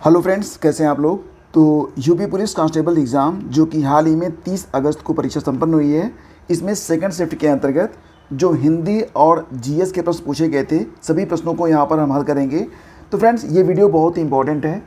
Hello friends, कैसे हैं आप लोग। तो यूपी पुलिस कांस्टेबल एग्ज़ाम जो कि हाल ही में 30 अगस्त को परीक्षा संपन्न हुई है, इसमें सेकंड शिफ्ट के अंतर्गत जो हिंदी और जीएस के प्रश्न पूछे गए थे, सभी प्रश्नों को यहाँ पर हम हल करेंगे। तो फ्रेंड्स, ये वीडियो बहुत ही इंपॉर्टेंट है,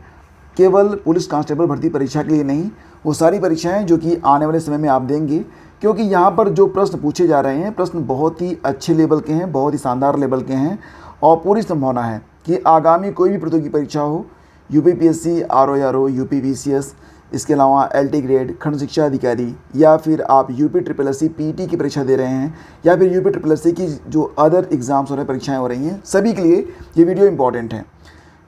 केवल पुलिस कांस्टेबल भर्ती परीक्षा के लिए नहीं, वो सारी परीक्षाएं जो कि आने वाले समय में आप देंगे, क्योंकि यहाँ पर जो प्रश्न पूछे जा रहे हैं, प्रश्न बहुत ही अच्छे लेवल के हैं, बहुत ही शानदार लेवल के हैं और पूरी संभावना है कि आगामी कोई भी प्रतियोगी परीक्षा हो, यूपीपीएससी, आरओ, यूपीपीसीएस, इसके अलावा एलटी ग्रेड, खंड शिक्षा अधिकारी, या फिर आप यूपी ट्रिपल एससी पीटी की परीक्षा दे रहे हैं, या फिर यूपी ट्रिपल एससी की जो अदर एग्ज़ाम्स हो रहे हैं, परीक्षाएं हो रही हैं, सभी के लिए ये वीडियो इंपॉर्टेंट है।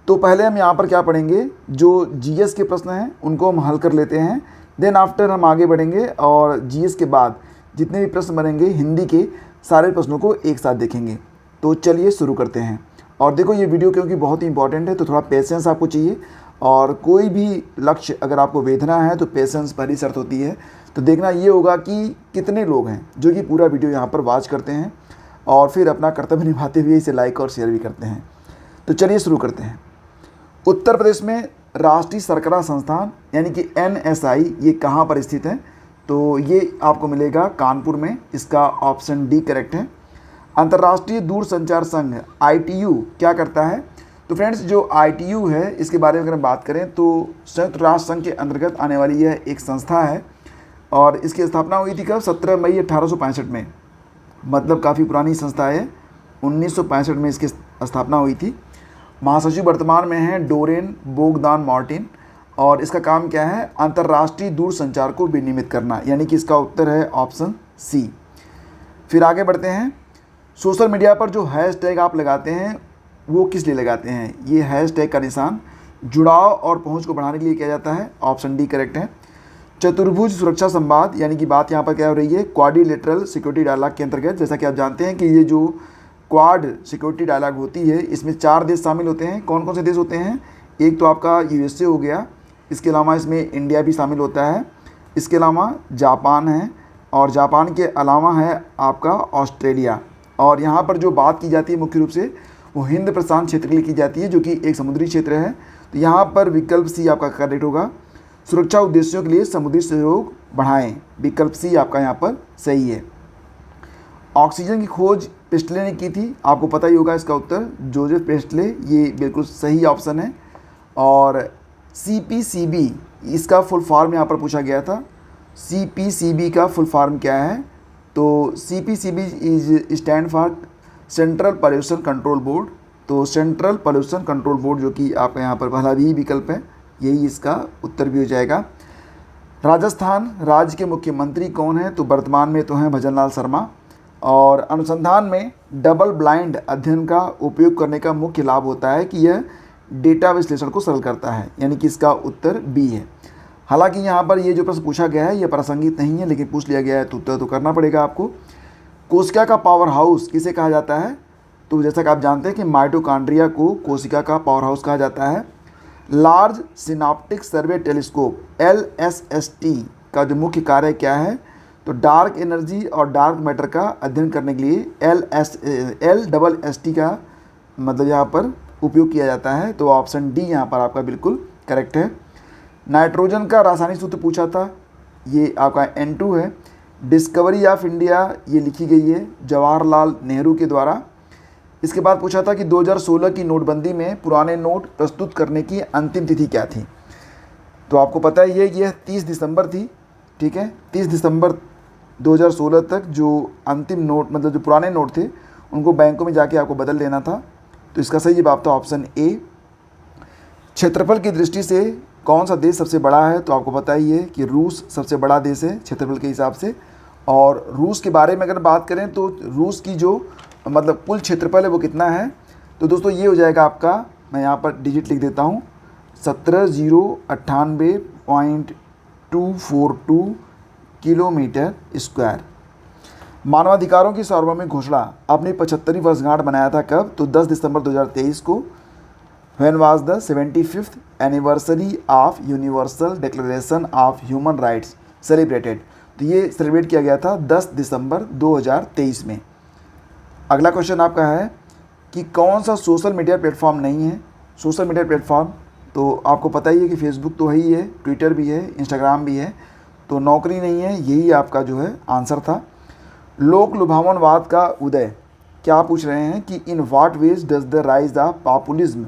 तो पहले हम यहाँ पर क्या पढ़ेंगे, जो जीएस के प्रश्न हैं उनको हम हल कर लेते हैं, देन आफ्टर हम आगे बढ़ेंगे और जीएस के बाद जितने भी प्रश्न बनेंगे हिंदी के, सारे प्रश्नों को एक साथ देखेंगे। तो चलिए शुरू करते हैं। और देखो, ये वीडियो क्योंकि बहुत ही इंपॉर्टेंट है, तो थोड़ा पेशेंस आपको चाहिए, और कोई भी लक्ष्य अगर आपको वेधना है तो पेशेंस पहली शर्त होती है। तो देखना ये होगा कि कितने लोग हैं जो कि पूरा वीडियो यहाँ पर वॉच करते हैं और फिर अपना कर्तव्य निभाते हुए इसे लाइक और शेयर भी करते हैं। तो चलिए शुरू करते हैं। उत्तर प्रदेश में राष्ट्रीय सरकरा संस्थान यानी कि NSI ये कहाँ पर स्थित है, तो ये आपको मिलेगा कानपुर में। इसका ऑप्शन डी करेक्ट है। अंतर्राष्ट्रीय दूरसंचार संघ ITU क्या करता है, तो फ्रेंड्स जो ITU है इसके बारे में अगर हम बात करें तो संयुक्त राष्ट्र संघ के अंतर्गत आने वाली यह एक संस्था है और इसकी स्थापना हुई थी कब, 17 मई 1865 में, मतलब काफ़ी पुरानी संस्था है। 1965 में इसकी स्थापना हुई थी। महासचिव वर्तमान में हैं डोरेन बोगदान मार्टिन, और इसका काम क्या है, अंतर्राष्ट्रीय दूरसंचार को विनियमित करना, यानी कि इसका उत्तर है ऑप्शन सी। फिर आगे बढ़ते हैं। सोशल मीडिया पर जो हैशटैग आप लगाते हैं वो किस लिए लगाते हैं, ये हैशटैग का निशान जुड़ाव और पहुंच को बढ़ाने के लिए किया जाता है, ऑप्शन डी करेक्ट है। चतुर्भुज सुरक्षा संवाद यानी कि बात यहाँ पर क्या हो रही है, क्वाड्रिलेटरल सिक्योरिटी डायलॉग के अंतर्गत, जैसा कि आप जानते हैं कि ये जो क्वाड सिक्योरिटी डायलॉग होती है इसमें 4 देश शामिल होते हैं। कौन कौन से देश होते हैं, एक तो आपका USA हो गया, इसके अलावा इसमें इंडिया भी शामिल होता है, इसके अलावा जापान है, और जापान के अलावा है आपका ऑस्ट्रेलिया। और यहाँ पर जो बात की जाती है मुख्य रूप से वो हिंद प्रशांत क्षेत्र के लिए की जाती है, जो कि एक समुद्री क्षेत्र है। तो यहाँ पर विकल्प सी आपका करेक्ट होगा। सुरक्षा उद्देश्यों के लिए समुद्री सहयोग बढ़ाएं, विकल्प सी आपका यहाँ पर सही है। ऑक्सीजन की खोज पेस्टले ने की थी, आपको पता ही होगा इसका उत्तर, जोसेफ पेस्टले, ये बिल्कुल सही ऑप्शन है। और CPCB इसका फुल फॉर्म यहाँ पर पूछा गया था, CPCB का फुल फॉर्म क्या है, तो CPCB is stand for central pollution control board. तो सेंट्रल पॉल्यूशन कंट्रोल बोर्ड, जो कि आपका यहाँ पर पहला भी विकल्प है, यही इसका उत्तर भी हो जाएगा। राजस्थान राज्य के मुख्यमंत्री कौन है, तो वर्तमान में तो हैं भजनलाल शर्मा। और अनुसंधान में डबल ब्लाइंड अध्ययन का उपयोग करने का मुख्य लाभ होता है कि यह डेटा विश्लेषण को सरल करता है, यानी कि इसका उत्तर बी है। हालांकि यहाँ पर ये जो प्रश्न पूछा गया है ये प्रासंगिक नहीं है, लेकिन पूछ लिया गया है तो उत्तर तो करना पड़ेगा आपको। कोशिका का पावर हाउस किसे कहा जाता है, तो जैसा कि आप जानते हैं कि माइटोकॉन्ड्रिया को कोशिका का पावर हाउस कहा जाता है। लार्ज सिनाप्टिक सर्वे टेलीस्कोप LSST का जो मुख्य कार्य क्या है, तो डार्क एनर्जी और डार्क मैटर का अध्ययन करने के लिए LSST का मतलब यहाँ पर उपयोग किया जाता है। तो ऑप्शन डी यहाँ पर आपका बिल्कुल करेक्ट है। नाइट्रोजन का रासायनिक सूत्र पूछा था, ये आपका N2 है। डिस्कवरी ऑफ इंडिया ये लिखी गई है जवाहरलाल नेहरू के द्वारा। इसके बाद पूछा था कि 2016 की नोटबंदी में पुराने नोट प्रस्तुत करने की अंतिम तिथि क्या थी, तो आपको पता ही है कि यह 30 दिसंबर थी। ठीक है, 30 दिसंबर 2016 तक जो अंतिम नोट मतलब जो पुराने नोट थे उनको बैंकों में जाके आपको बदल लेना था। तो इसका सही जवाब था ऑप्शन ए। क्षेत्रफल की दृष्टि से कौन सा देश सबसे बड़ा है, तो आपको पता ही है कि रूस सबसे बड़ा देश है क्षेत्रफल के हिसाब से। और रूस के बारे में अगर बात करें तो रूस की जो मतलब कुल क्षेत्रफल है वो कितना है, तो दोस्तों ये हो जाएगा आपका, मैं यहाँ पर डिजिट लिख देता हूँ, 17,098.242 किलोमीटर स्क्वायर। मानवाधिकारों की सार्वभौमिक घोषणा अपनी 75वीं वर्षगांठ मनाया था कब, तो 10 दिसंबर 2023 को। When was the 75th anniversary of universal declaration of human rights celebrated, तो ये सेलिब्रेट किया गया था 10 दिसंबर 2023 में। अगला क्वेश्चन आपका है कि कौन सा सोशल मीडिया प्लेटफॉर्म नहीं है। सोशल मीडिया प्लेटफॉर्म तो आपको पता ही है कि फेसबुक तो ही है, ट्विटर भी है, इंस्टाग्राम भी है, तो नौकरी नहीं है, यही आपका जो है आंसर था। लोक लुभावनवाद का उदय, क्या पूछ रहे हैं कि in what ways does the rise the populism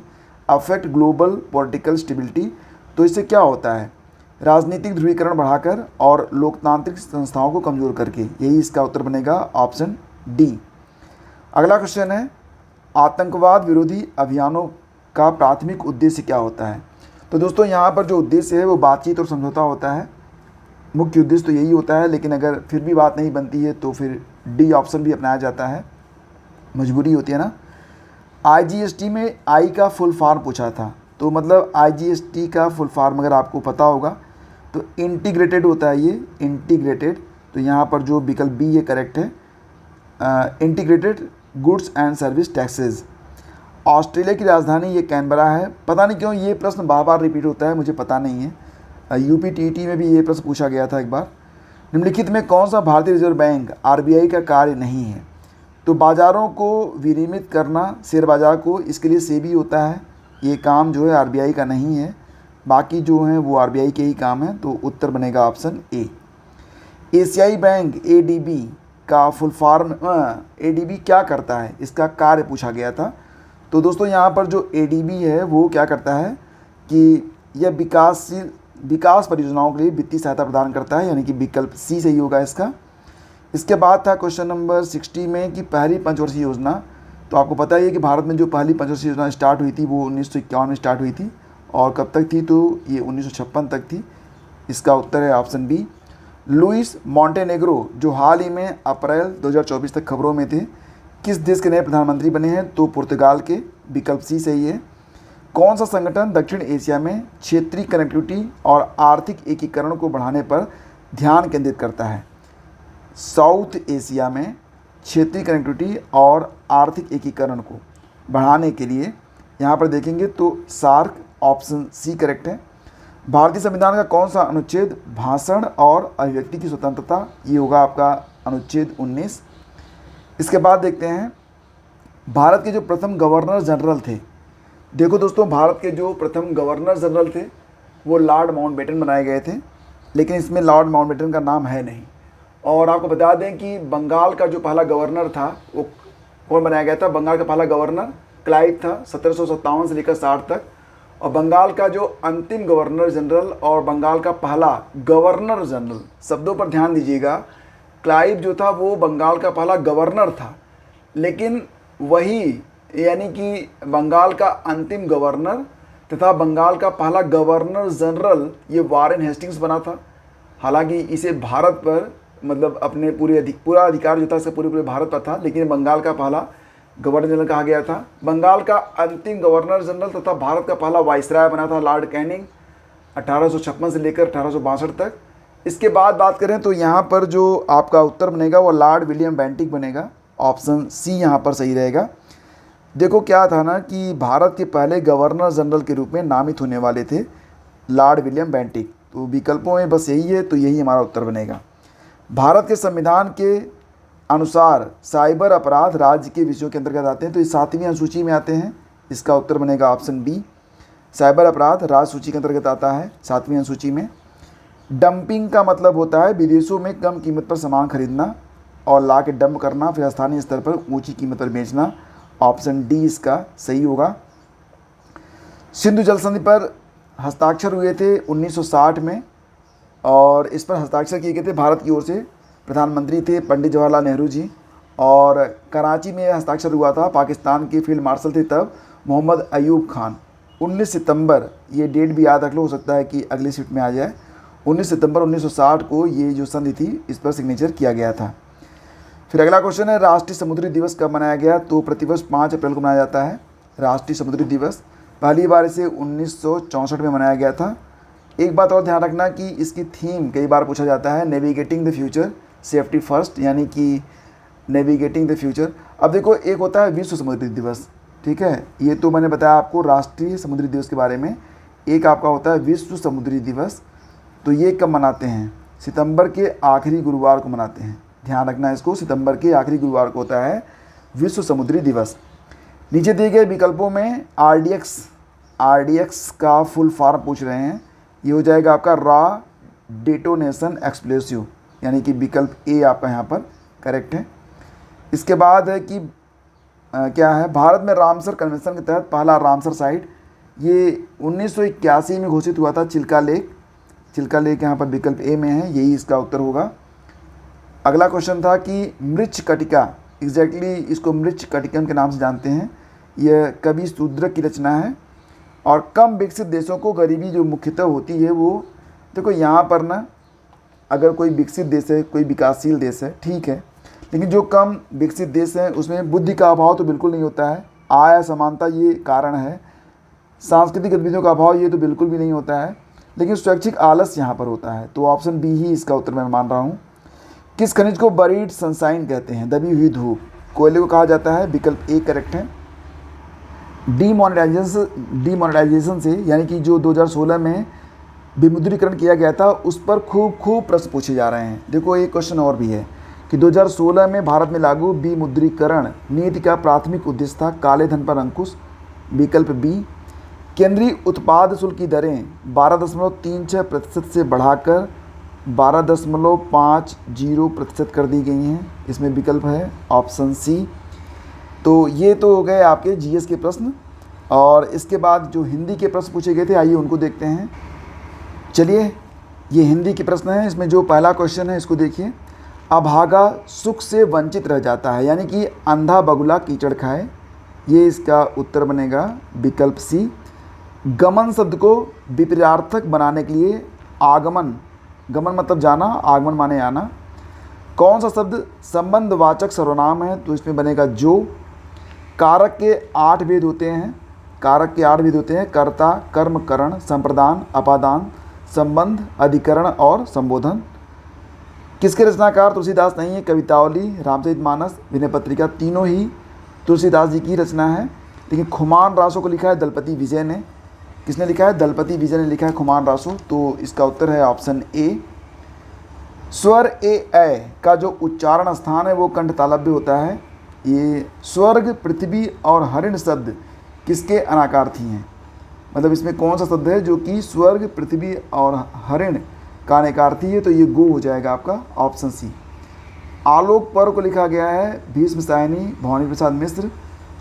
affect global political stability. तो इससे क्या होता है, राजनीतिक ध्रुवीकरण बढ़ाकर और लोकतांत्रिक संस्थाओं को कमज़ोर करके, यही इसका उत्तर बनेगा ऑप्शन डी। अगला क्वेश्चन है, आतंकवाद विरोधी अभियानों का प्राथमिक उद्देश्य क्या होता है। तो दोस्तों यहाँ पर जो उद्देश्य है वो बातचीत और समझौता होता है, मुख्य उद्देश्य तो यही होता है, लेकिन अगर फिर भी बात नहीं बनती है तो फिर डी ऑप्शन भी अपनाया जाता है, मजबूरी होती है ना। आईजीएसटी में आई का फुल फॉर्म पूछा था, तो मतलब आईजीएसटी का फुल फॉर्म अगर आपको पता होगा तो इंटीग्रेटेड होता है ये, इंटीग्रेटेड। तो यहाँ पर जो विकल्प बी ये करेक्ट है, integrated goods and service taxes. Australia की राजधानी ये कैनबरा है। पता नहीं क्यों ये प्रश्न बार बार रिपीट होता है, मुझे पता नहीं है। यूपीटीटी में भी ये प्रश्न पूछा गया था एक बार। निम्नलिखित में कौन सा भारतीय रिजर्व बैंक आरबीआई का कार्य नहीं है। तो बाज़ारों को विनियमित करना, शेयर बाज़ार को, इसके लिए सेबी होता है, ये काम जो है आरबीआई का नहीं है, बाकी जो हैं वो आरबीआई के ही काम हैं। तो उत्तर बनेगा ऑप्शन ए। एशियाई बैंक एडीबी का फुल फॉर्म, एडीबी क्या करता है, इसका कार्य पूछा गया था। तो दोस्तों यहाँ पर जो एडीबी है वो क्या करता है कि यह विकास परियोजनाओं के लिए वित्तीय सहायता प्रदान करता है, यानी कि विकल्प सी सही होगा इसका। इसके बाद था क्वेश्चन नंबर 60 में कि पहली पंचवर्षीय योजना। तो आपको पता ही है कि भारत में जो पहली पंचवर्षीय योजना स्टार्ट हुई थी वो 1951 में स्टार्ट हुई थी, और कब तक थी, तो ये 1956 तक थी। इसका उत्तर है ऑप्शन बी। लुइस मॉन्टेनेग्रो जो हाल ही में अप्रैल 2024 तक खबरों में थे, किस देश के नए प्रधानमंत्री बने हैं, तो पुर्तगाल के, विकल्प सी सही है। कौन सा संगठन दक्षिण एशिया में क्षेत्रीय कनेक्टिविटी और आर्थिक एकीकरण को बढ़ाने पर ध्यान केंद्रित करता है। साउथ एशिया में क्षेत्रीय कनेक्टिविटी और आर्थिक एकीकरण को बढ़ाने के लिए यहाँ पर देखेंगे तो सार्क, ऑप्शन सी करेक्ट है। भारतीय संविधान का कौन सा अनुच्छेद भाषण और अभिव्यक्ति की स्वतंत्रता, ये होगा आपका अनुच्छेद 19। इसके बाद देखते हैं भारत के जो प्रथम गवर्नर जनरल थे। देखो दोस्तों, भारत के जो प्रथम गवर्नर जनरल थे वो लॉर्ड माउंटबेटन बनाए गए थे, लेकिन इसमें लॉर्ड माउंटबेटन का नाम है नहीं। और आपको बता दें कि बंगाल का जो पहला गवर्नर था वो कौन बनाया गया था। बंगाल का पहला गवर्नर क्लाइव था 1757 से लेकर 60 तक। और बंगाल का जो अंतिम गवर्नर जनरल और बंगाल का पहला गवर्नर जनरल, शब्दों पर ध्यान दीजिएगा, क्लाइव जो था वो बंगाल का पहला गवर्नर था, लेकिन वही यानी कि बंगाल का अंतिम गवर्नर तथा बंगाल का पहला गवर्नर जनरल ये वारेन हेस्टिंग्स बना था। हालांकि इसे भारत पर मतलब अपने पूरा अधिकार जो था इसे पूरे भारत पर था, लेकिन बंगाल का पहला गवर्नर जनरल कहा गया था। बंगाल का अंतिम गवर्नर जनरल तथा भारत का पहला वाइसराय बना था लॉर्ड कैनिंग 1856 से लेकर 1862 तक। इसके बाद बात करें तो यहाँ पर जो आपका उत्तर बनेगा वो लॉर्ड विलियम बेंटिक बनेगा, ऑप्शन सी यहाँ पर सही रहेगा। देखो क्या था ना कि भारत के पहले गवर्नर जनरल के रूप में नामित होने वाले थे लॉर्ड विलियम बेंटिक। तो विकल्पों में बस यही है, तो यही हमारा उत्तर बनेगा। भारत के संविधान के अनुसार साइबर अपराध राज्य के विषयों के अंतर्गत आते हैं, तो इस 7वीं अनुसूची में आते हैं। इसका उत्तर बनेगा ऑप्शन बी। साइबर अपराध राज्य सूची के अंतर्गत आता है 7वीं अनुसूची में। डंपिंग का मतलब होता है विदेशों में कम कीमत पर सामान खरीदना और ला के डंप करना, फिर स्थानीय स्तर पर ऊंची कीमत पर बेचना। ऑप्शन डी इसका सही होगा। सिंधु जल संधि पर हस्ताक्षर हुए थे 1960 में, और इस पर हस्ताक्षर किए गए थे भारत की ओर से। प्रधानमंत्री थे पंडित जवाहरलाल नेहरू जी, और कराची में हस्ताक्षर हुआ था, पाकिस्तान के फील्ड मार्शल थे तब मोहम्मद अयूब खान। 19 सितंबर, ये डेट भी याद रख लो, हो सकता है कि अगली सीट में आ जाए। 19 सितंबर 1960 को ये जो संधि थी इस पर सिग्नेचर किया गया था। फिर अगला क्वेश्चन है, राष्ट्रीय समुद्री दिवस कब मनाया गया। तो प्रतिवर्ष 5 अप्रैल को मनाया जाता है राष्ट्रीय समुद्री दिवस। पहली बार इसे 1964 में मनाया गया था। एक बात और ध्यान रखना कि इसकी थीम कई बार पूछा जाता है, navigating the future safety first, यानी कि नेविगेटिंग द फ्यूचर। अब देखो, एक होता है विश्व समुद्री दिवस, ठीक है, ये तो मैंने बताया आपको राष्ट्रीय समुद्री दिवस के बारे में। एक आपका होता है विश्व समुद्री दिवस, तो ये कब मनाते हैं, सितंबर के आखिरी गुरुवार को मनाते हैं। ध्यान रखना इसको, सितंबर के आखिरी गुरुवार को होता है विश्व समुद्री दिवस। नीचे दिए गए विकल्पों में RDX RDX का फुल फॉर्म पूछ रहे हैं, ये हो जाएगा आपका रॉ डेटोनेशन एक्सप्लोसिव, यानी कि विकल्प ए आपका यहाँ पर करेक्ट है। इसके बाद है कि क्या है, भारत में रामसर कन्वेंशन के तहत पहला रामसर साइट ये 1981 में घोषित हुआ था, चिल्का लेक। चिल्का लेक यहाँ पर विकल्प ए में है, यही इसका उत्तर होगा। अगला क्वेश्चन था कि मृच्छकटिका, एग्जैक्टली इसको मृच्छकटिकम के नाम से जानते हैं, यह कवि शूद्रक की रचना है। और कम विकसित देशों को गरीबी जो मुख्यतः होती है वो, देखो यहाँ पर ना, अगर कोई विकसित देश है, कोई विकासशील देश है, ठीक है, लेकिन जो कम विकसित देश हैं उसमें बुद्धि का अभाव तो बिल्कुल नहीं होता है, आय असमानता ये कारण है, सांस्कृतिक गतिविधियों का अभाव ये तो बिल्कुल भी नहीं होता है, लेकिन स्वैच्छिक आलस यहाँ पर होता है। तो ऑप्शन बी ही इसका उत्तर मैं मान रहा हूँ। किस खनिज को बरीड सनशाइन कहते हैं? दबी हुई धूप, कोयले को कहा जाता है, विकल्प ए करेक्ट है। डीमोनेटाइजेशन से, यानी कि जो 2016 में विमुद्रीकरण किया गया था, उस पर खूब प्रश्न पूछे जा रहे हैं। देखो एक क्वेश्चन और भी है कि 2016 में भारत में लागू विमुद्रीकरण नीति का प्राथमिक उद्देश्य था काले धन पर अंकुश, विकल्प बी। केंद्रीय उत्पाद शुल्क की दरें 12.36% से बढ़ाकर 12.50% कर दी गई हैं, इसमें विकल्प है ऑप्शन सी। तो ये तो हो गए आपके जीएस के प्रश्न, और इसके बाद जो हिंदी के प्रश्न पूछे गए थे, आइए उनको देखते हैं। चलिए, ये हिंदी के प्रश्न हैं। इसमें जो पहला क्वेश्चन है इसको देखिए। अभागा सुख से वंचित रह जाता है, यानी कि अंधा बगुला कीचड़ खाए, ये इसका उत्तर बनेगा, विकल्प सी। गमन शब्द को विपरीतार्थक बनाने के लिए आगमन, गमन मतलब जाना, आगमन माने आना, कौन सा शब्द संबंधवाचक सर्वनाम है? तो इसमें बनेगा जो। कारक के 8 भेद होते हैं, कारक के 8 भेद होते हैं, कर्ता, कर्म, करण, संप्रदान, अपादान, संबंध, अधिकरण और संबोधन। किसके रचनाकार तुलसीदास नहीं है? कवितावली, रामचरितमानस, विनय पत्रिका, तीनों ही तुलसीदास जी की रचना है। लेकिन खुमान रासो को लिखा है दलपति विजय ने। किसने लिखा है? दलपति विजय ने लिखा है खुमान रासो। तो इसका उत्तर है ऑप्शन ए। स्वर ए का जो उच्चारण स्थान है वो कंठ तालव्य होता है। ये स्वर्ग, पृथ्वी और हरिण शब्द किसके अनाकार्थी हैं? मतलब इसमें कौन सा शब्द है जो कि स्वर्ग, पृथ्वी और हरिण का अनाकार्थी है? तो ये गो हो जाएगा आपका, ऑप्शन सी। आलोक पर्व को लिखा गया है भीष्म सायनी, भवानी प्रसाद मिश्र,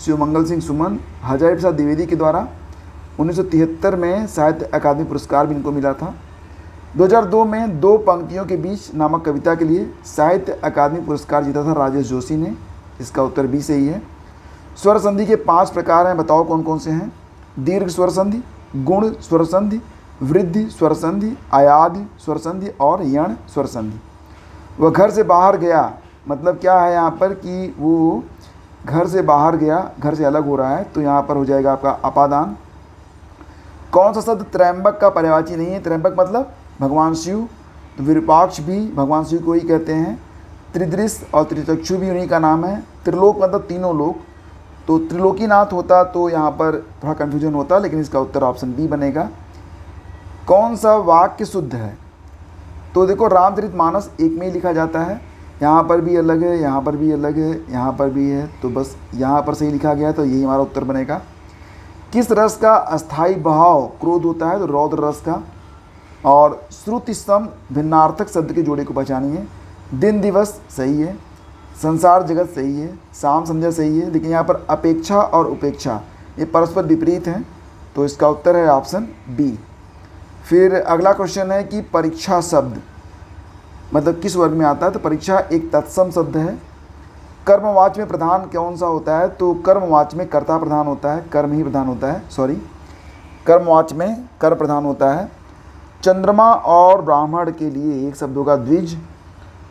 शिवमंगल सिंह सुमन, हजारी प्रसाद द्विवेदी के द्वारा। 1973 में साहित्य अकादमी पुरस्कार भी इनको मिला था। 2002 में दो पंक्तियों के बीच नामक कविता के लिए साहित्य अकादमी पुरस्कार जीता था राजेश जोशी ने। इसका उत्तर बी सही है। स्वर संधि के 5 प्रकार हैं, बताओ कौन कौन से हैं? दीर्घ स्वर संधि, गुण स्वर संधि, वृद्धि स्वर संधि, आयादी स्वर संधि और यण स्वर संधि। वह घर से बाहर गया, मतलब क्या है यहाँ पर कि वो घर से बाहर गया, घर से अलग हो रहा है, तो यहाँ पर हो जाएगा आपका अपादान। कौन सा शब्द त्रयंबक का पर्यायवाची नहीं है? त्रयंबक मतलब भगवान शिव, तो विरूपाक्ष भी भगवान शिव को ही कहते हैं। त्रिदृश और त्रिचक्षु भी उन्हीं का नाम है। त्रिलोक मतलब तीनों लोक, तो त्रिलोकीनाथ होता तो यहाँ पर थोड़ा कन्फ्यूजन होता, लेकिन इसका उत्तर ऑप्शन बी बनेगा। कौन सा वाक्य शुद्ध है? तो देखो रामचरितमानस एक में ही लिखा जाता है, यहाँ पर भी अलग है, यहाँ पर भी अलग है, यहाँ पर भी है, तो बस यहाँ पर सही लिखा गया, तो यही हमारा उत्तर बनेगा। किस रस का अस्थायी बहाव क्रोध होता है? तो रौद्र रस का। और श्रुति सम भिन्नार्थक शब्द के जोड़े को पहचानिए। दिन दिवस सही है, संसार जगत सही है, शाम संध्या सही है, लेकिन यहाँ पर अपेक्षा और उपेक्षा ये परस्पर विपरीत हैं, तो इसका उत्तर है ऑप्शन बी। फिर अगला क्वेश्चन है कि परीक्षा शब्द मतलब किस वर्ग में आता है? तो परीक्षा एक तत्सम शब्द है। कर्मवाच में प्रधान कौन सा होता है? तो कर्मवाच में कर्ता प्रधान होता है, कर्म ही प्रधान होता है, सॉरी, कर्मवाच में कर प्रधान होता है। चंद्रमा और ब्राह्मण के लिए एक शब्द होगा द्विज।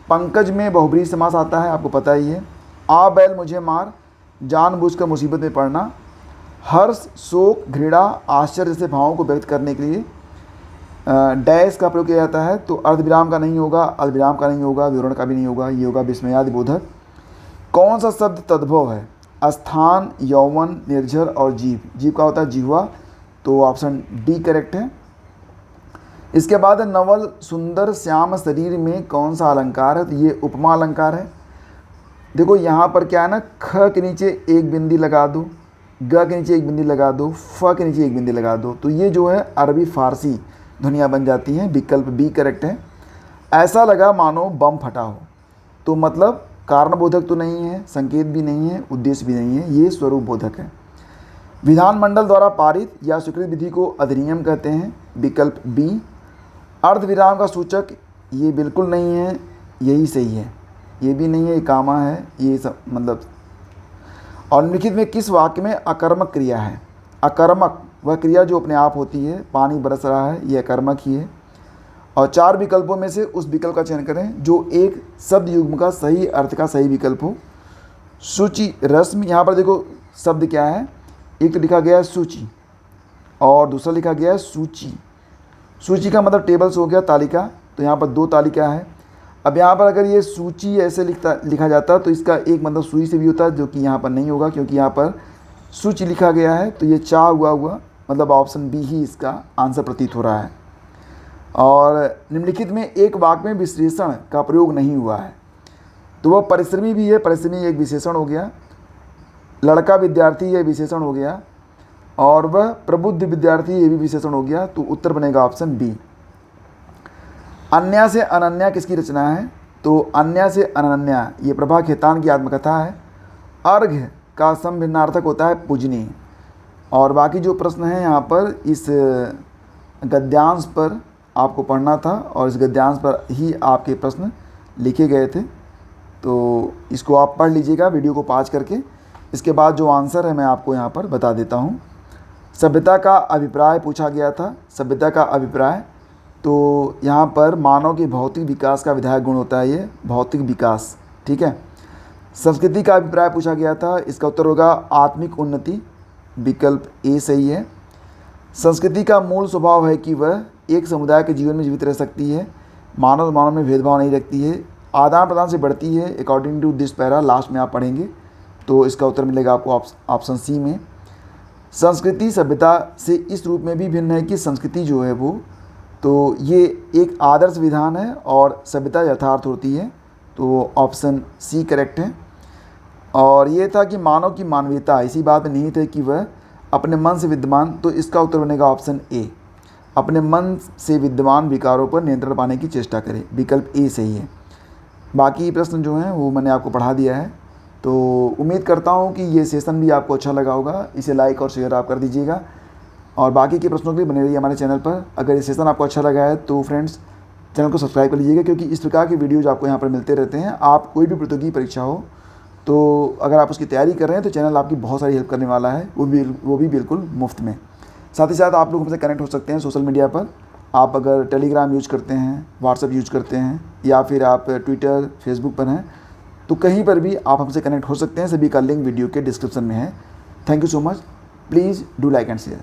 पंकज में बहुब्रीहि समास आता है, आपको पता ही है। आ बैल मुझे मार, जानबूझकर मुसीबत में पड़ना। हर्ष, शोक, घृणा, आश्चर्य जैसे भावों को व्यक्त करने के लिए डैश का प्रयोग किया जाता है, तो अर्धविराम का नहीं होगा, अल्पविराम का नहीं होगा, विवरण का भी नहीं होगा, ये होगा विस्मयादि बोधक। कौन सा शब्द तद्भव है? स्थान, यौवन, निर्झर और जीव। जीव का होता है जिह्वा, तो ऑप्शन डी करेक्ट है। इसके बाद नवल सुंदर श्याम शरीर में कौन सा अलंकार है? तो ये उपमा अलंकार है। देखो यहाँ पर क्या है ना, ख के नीचे एक बिंदी लगा दो, ग के नीचे एक बिंदी लगा दो, फ के नीचे एक बिंदी लगा दो, तो ये जो है अरबी फारसी ध्वनियाँ बन जाती हैं। विकल्प बी करेक्ट है। ऐसा लगा मानो बम फटा हो, तो मतलब कारणबोधक तो नहीं है, संकेत भी नहीं है, उद्देश्य भी नहीं है, ये स्वरूप बोधक है। विधानमंडल द्वारा पारित या स्वीकृत विधि को अधिनियम कहते हैं। विकल्प बी। अर्धविराम का सूचक, ये बिल्कुल नहीं है, यही सही है। ये भी नहीं है, ये कामा है, ये सब मतलब। और निम्नलिखित में किस वाक्य में अकर्मक क्रिया है? अकर्मक वह क्रिया जो अपने आप होती है, पानी बरस रहा है, ये अकर्मक ही है। और 4 विकल्पों में से उस विकल्प का चयन करें जो एक शब्द युग्म का सही अर्थ का सही विकल्प हो। सूची रस्म, यहाँ पर देखो शब्द क्या है, एक तो लिखा गया है सूची और दूसरा लिखा गया है सूची। सूची का मतलब टेबल्स हो गया, तालिका, तो यहाँ पर 2 तालिका है। अब यहाँ पर अगर ये सूची ऐसे लिखा जाता तो इसका एक मतलब सुई से भी होता, जो कि यहाँ पर नहीं होगा क्योंकि यहाँ पर सूची लिखा गया है, तो ये चा हुआ मतलब ऑप्शन बी ही इसका आंसर प्रतीत हो रहा है। और निम्नलिखित में एक वाक्य में विशेषण का प्रयोग नहीं हुआ है, तो वह परिश्रमी भी है, परिश्रमी एक विशेषण हो गया। लड़का विद्यार्थी ये विशेषण हो गया, और वह प्रबुद्ध विद्यार्थी ये भी विशेषण हो गया, तो उत्तर बनेगा ऑप्शन बी। अन्या से अनन्या किसकी रचना है? तो अन्या से अनन्या ये प्रभा खेतान की आत्मकथा है। अर्घ्य का समभिन्नार्थक होता है पूजनीय। और बाकी जो प्रश्न हैं यहाँ पर इस गद्यांश पर आपको पढ़ना था और इस गद्यांश पर ही आपके प्रश्न लिखे गए थे, तो इसको आप पढ़ लीजिएगा वीडियो को पॉज करके। इसके बाद जो आंसर है मैं आपको यहाँ पर बता देता हूँ। सभ्यता का अभिप्राय पूछा गया था। सभ्यता का अभिप्राय, तो यहाँ पर मानव के भौतिक विकास का विधायक गुण होता है ये भौतिक विकास, ठीक है। संस्कृति का अभिप्राय पूछा गया था, इसका उत्तर होगा आत्मिक उन्नति। विकल्प ए सही है। संस्कृति का मूल स्वभाव है कि वह एक समुदाय के जीवन में जीवित रह सकती है, मानव मानव में भेदभाव नहीं रखती है, आदान प्रदान से बढ़ती है according to this para, last में आप पढ़ेंगे, तो इसका उत्तर मिलेगा आपको ऑप्शन सी में। संस्कृति सभ्यता से इस रूप में भी भिन्न है कि संस्कृति जो है वो, तो ये एक आदर्श विधान है और सभ्यता यथार्थ होती है, तो ऑप्शन सी करेक्ट है। और ये था कि मानव की मानवीयता इसी बात में निहित है कि वह अपने मन से विद्यमान, तो इसका उत्तर बनेगा ऑप्शन ए। अपने मन से विद्यमान विकारों पर नियंत्रण पाने की चेष्टा करें। विकल्प ए सही है। बाकी प्रश्न जो हैं वो मैंने आपको पढ़ा दिया है, तो उम्मीद करता हूँ कि ये सेशन भी आपको अच्छा लगा होगा। इसे लाइक और शेयर आप कर दीजिएगा और बाकी के प्रश्नों के लिए बने रहिए हमारे चैनल पर। अगर ये सेशन आपको अच्छा लगा है तो फ्रेंड्स चैनल को सब्सक्राइब कर लीजिएगा, क्योंकि इस प्रकार के वीडियोज़ आपको यहाँ पर मिलते रहते हैं। आप कोई भी प्रतियोगी परीक्षा हो तो अगर आप उसकी तैयारी कर रहे हैं तो चैनल आपकी बहुत सारी हेल्प करने वाला है, वो भी बिल्कुल मुफ्त में। साथ ही साथ आप लोग हमसे कनेक्ट हो सकते हैं सोशल मीडिया पर। आप अगर टेलीग्राम यूज़ करते हैं, व्हाट्सएप यूज़ करते हैं, या फिर आप ट्विटर फेसबुक पर हैं, तो कहीं पर भी आप हमसे कनेक्ट हो सकते हैं। सभी का लिंक वीडियो के डिस्क्रिप्शन में है। Thank you so much. Please do like and share.